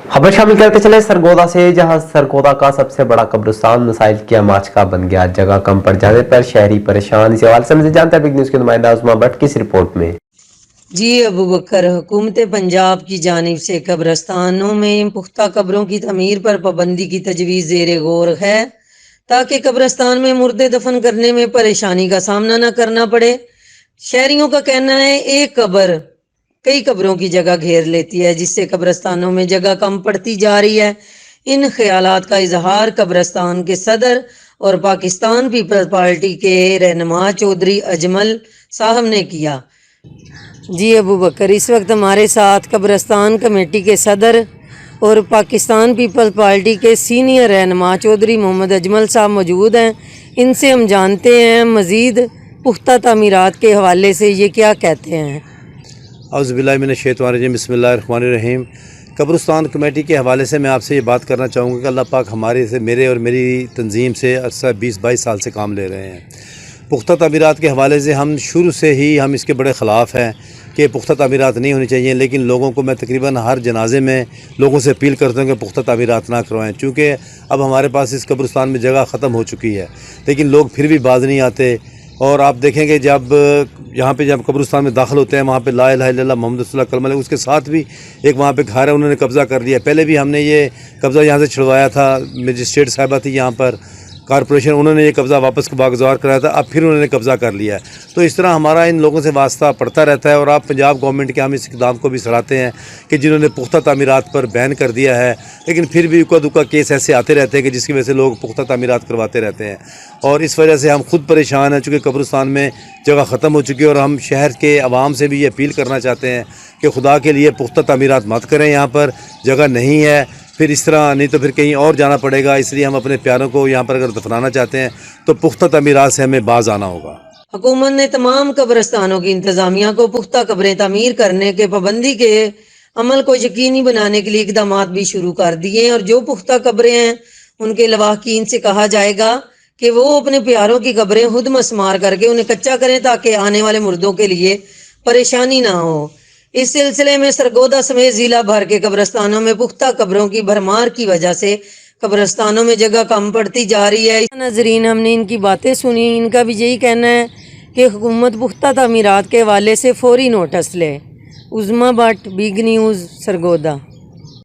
खबर शामिल करते चले सरगोदा से, जहां सरगोदा का सबसे बड़ा कब्रिस्तान मिसाइल की आमाज का बन गया। जगह कम पड़ जाने पर शहरी परेशान। इस हवाले से हमसे जानते हैं बिग न्यूज के नुमाइंदा उस्मा भट्ट की इस रिपोर्ट में। जी अबू बकर, हुकूमत पंजाब की जानिब से कब्रस्तानों में पुख्ता कब्रों की तमीर पर पाबंदी की तजवीज़ ज़ेर गौर है, ताकि कब्रस्तान में मुर्दे दफन करने में परेशानी का सामना न करना पड़े। शहरियों का कहना है एक कब्र कई कब्रों की जगह घेर लेती है, जिससे कब्रस्तानों में जगह कम पड़ती जा रही है। इन ख्यालात का इजहार कब्रस्तान के सदर और पाकिस्तान पीपल्स पार्टी के रहनुमा चौधरी अजमल साहब ने किया। जी अबू बकर, इस वक्त हमारे साथ कब्रस्तान कमेटी के सदर और पाकिस्तान पीपल्स पार्टी के सीनियर रहनुमा चौधरी मोहम्मद अजमल साहब मौजूद हैं। इनसे हम जानते हैं मज़ीद पुख्ता तामीरात के हवाले से ये क्या कहते हैं। औज़ुबिल्लाहि मिनश्शैतानिर्रजीम, बिस्मिल्लाहिर्रहमानिर्रहीम। कब्रिस्तान कमेटी के हवाले से मैं आपसे ये बात करना चाहूँगा कि अल्लाह पाक हमारे से, मेरे और मेरी तंजीम से अरसा 20-22 साल से काम ले रहे हैं। पुख्ता तामीरात के हवाले से हम शुरू से ही इसके बड़े ख़िलाफ़ हैं कि पुख्ता तामीरात नहीं होनी चाहिए, लेकिन लोगों को मैं तकरीबन हर जनाजे में लोगों से अपील करता हूँ कि पुख्ता तामीरात ना करवाएं, चूँकि अब हमारे पास इस कब्रिस्तान में जगह ख़त्म हो चुकी है, लेकिन लोग फिर भी बाज नहीं आते। और आप देखेंगे जब यहाँ पे जब कब्रिस्तान में दाखिल होते हैं, वहाँ पे ला इलाहा इल्लल्लाह मुहम्मद रसूलुल्लाह कलमा, उसके साथ भी एक वहाँ पे घर है, उन्होंने कब्ज़ा कर लिया। पहले भी हमने ये कब्ज़ा यहाँ से छुड़वाया था, मजिस्ट्रेट साहिबा थी यहाँ पर कॉरपोरेशन, उन्होंने ये कब्ज़ा वापस बागुज़ार कराया था, अब फिर उन्होंने कब्ज़ा कर लिया है। तो इस तरह हमारा इन लोगों से वास्ता पड़ता रहता है। और आप पंजाब गवर्नमेंट के हम इस इक़दाम को भी सराहते हैं कि जिन्होंने पुख्ता तामीरात पर बैन कर दिया है, लेकिन फिर भी उक्का दुक्का केस ऐसे आते रहते हैं कि जिसकी वजह से लोग पुख्ता तामीरात करवाते रहते हैं। और इस वजह से हम खुद परेशान हैं, चूँकि कब्रिस्तान में जगह ख़त्म हो चुकी है। और हम शहर के आवाम से भी ये अपील करना चाहते हैं कि खुदा के लिए पुख्ता तामीरात मत करें, यहाँ पर जगह नहीं है, फिर इस तरह नहीं तो फिर कहीं और जाना पड़ेगा। इसलिए हम अपने प्यारों को यहाँ पर अगर दफनाना चाहते हैं तो पुख्ता तामीरात से हमें बाज आना होगा। हुकूमत ने तमाम कब्रस्तानों की इंतजामिया को पुख्ता कब्रें तामीर करने के पाबंदी के अमल को यकीनी बनाने के लिए इकदाम भी शुरू कर दिए हैं। और जो पुख्ता कब्रें हैं उनके लवाहकीन से कहा जाएगा कि वो अपने प्यारों की कब्रें खुद मसमार करके उन्हें कच्चा करें, ताकि आने वाले मुर्दों के लिए परेशानी ना हो। इस सिलसिले में सरगोदा समेत जिला भर के कब्रस्तानों में पुख्ता कब्रों की भरमार की वजह से कब्रस्तानों में जगह कम पड़ती जा रही है। नाजरीन, हमने इनकी बातें सुनी। इनका भी यही कहना है कि हुकूमत पुख्ता तामीरात के हवाले से फौरी नोटिस ले। उस्मा भट्ट, बिग न्यूज़, सरगोदा।